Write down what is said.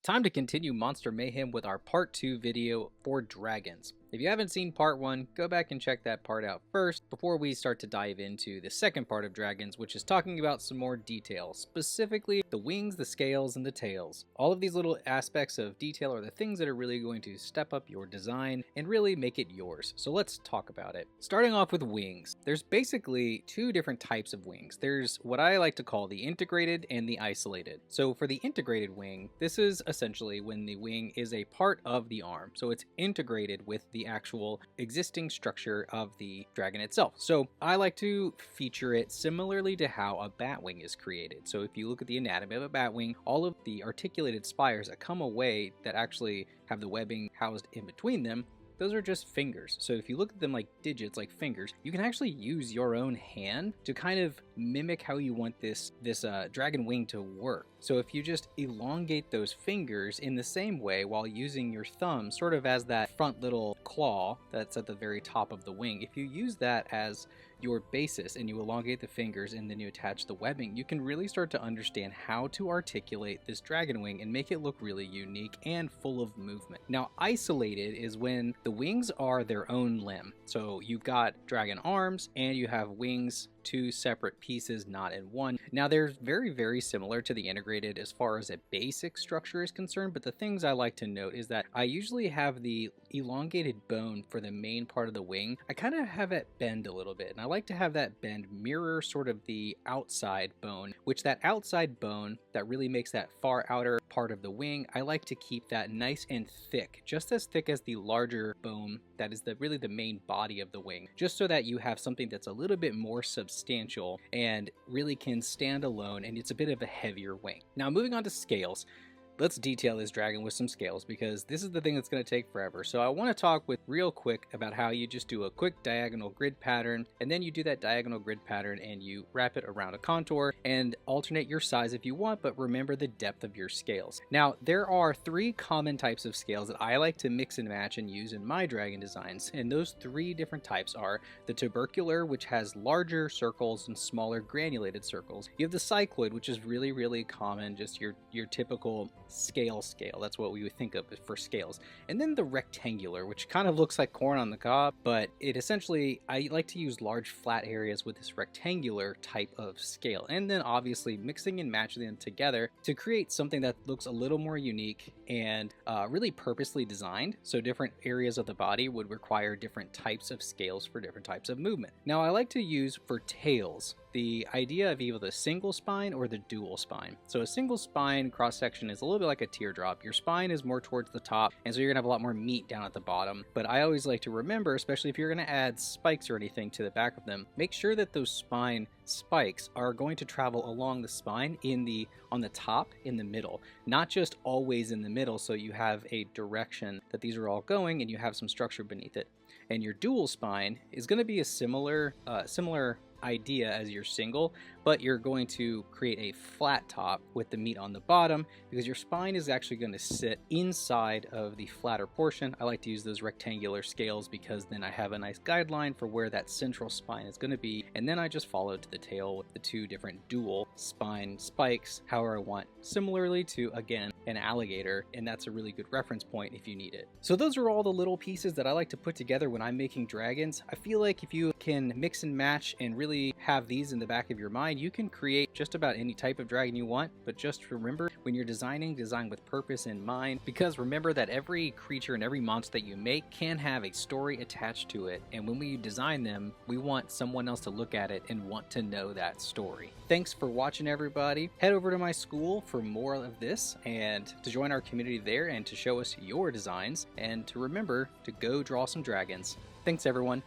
Time to continue Monster Mayhem with our part 2 video for dragons. If you haven't seen part 1, go back and check that part out first before we start to dive into the second part of dragons, which is talking about some more details, specifically the wings, the scales, and the tails. All of these little aspects of detail are the things that are really going to step up your design and really make it yours. So let's talk about it. Starting off with wings, there's basically two different types of wings. There's what I like to call the integrated and the isolated. So for the integrated wing, this is essentially when the wing is a part of the arm. So it's integrated with the actual existing structure of the dragon itself. So I like to feature it similarly to how a bat wing is created. So if you look at the anatomy of a bat wing, all of the articulated spires that come away that actually have the webbing housed in between them, those are just fingers. So if you look at them like digits, like fingers, you can actually use your own hand to kind of mimic how you want this dragon wing to work. So if you just elongate those fingers in the same way while using your thumb sort of as that front little claw that's at the very top of the wing, if you use that as your basis and you elongate the fingers and then you attach the webbing, you can really start to understand how to articulate this dragon wing and make it look really unique and full of movement. Now, isolated is when the wings are their own limb. So you've got dragon arms and you have wings, two separate pieces, not in one. Now they're very, very similar to the integrated as far as a basic structure is concerned, but the things I like to note is that I usually have the elongated bone for the main part of the wing. I kind of have it bend a little bit, and I like to have that bend mirror sort of the outside bone, which that outside bone that really makes that far outer part of the wing, I like to keep that nice and thick, just as thick as the larger bone that is really the main body of the wing, just so that you have something that's a little bit more substantial and really can stand alone, and it's a bit of a heavier wing. Now moving on to scales. Let's detail this dragon with some scales because this is the thing that's going to take forever. So I want to talk real quick about how you just do a quick diagonal grid pattern, and then you do that diagonal grid pattern and you wrap it around a contour and alternate your size if you want, but remember the depth of your scales. Now there are three common types of scales that I like to mix and match and use in my dragon designs, and those three different types are the tubercular, which has larger circles and smaller granulated circles. You have the cycloid, which is really, really common, just your typical scale. That's what we would think of for scales. And then the rectangular, which kind of looks like corn on the cob, but it essentially, I like to use large flat areas with this rectangular type of scale. And then obviously mixing and matching them together to create something that looks a little more unique and really purposely designed. So different areas of the body would require different types of scales for different types of movement. Now I like to use for tails the idea of either the single spine or the dual spine. So a single spine cross section is a little bit like a teardrop. Your spine is more towards the top, and so you're gonna have a lot more meat down at the bottom. But I always like to remember, especially if you're gonna add spikes or anything to the back of them, make sure that those spine spikes are going to travel along the spine on the top, in the middle, not just always in the middle, so you have a direction that these are all going and you have some structure beneath it. And your dual spine is going to be a similar idea as your single, but you're going to create a flat top with the meat on the bottom because your spine is actually going to sit inside of the flatter portion. I like to use those rectangular scales because then I have a nice guideline for where that central spine is going to be, and then I just follow to the tail with the two different dual spine spikes however I want, similarly to, again, an alligator, and that's a really good reference point if you need it. So those are all the little pieces that I like to put together when I'm making dragons. I feel like if you can mix and match and really have these in the back of your mind, you can create just about any type of dragon you want. But just remember, when you're designing, design with purpose in mind, because remember that every creature and every monster that you make can have a story attached to it, and when we design them, we want someone else to look at it and want to know that story. Thanks for watching, everybody. Head over to my school for more of this and to join our community there and to show us your designs, and to remember to go draw some dragons. Thanks, everyone.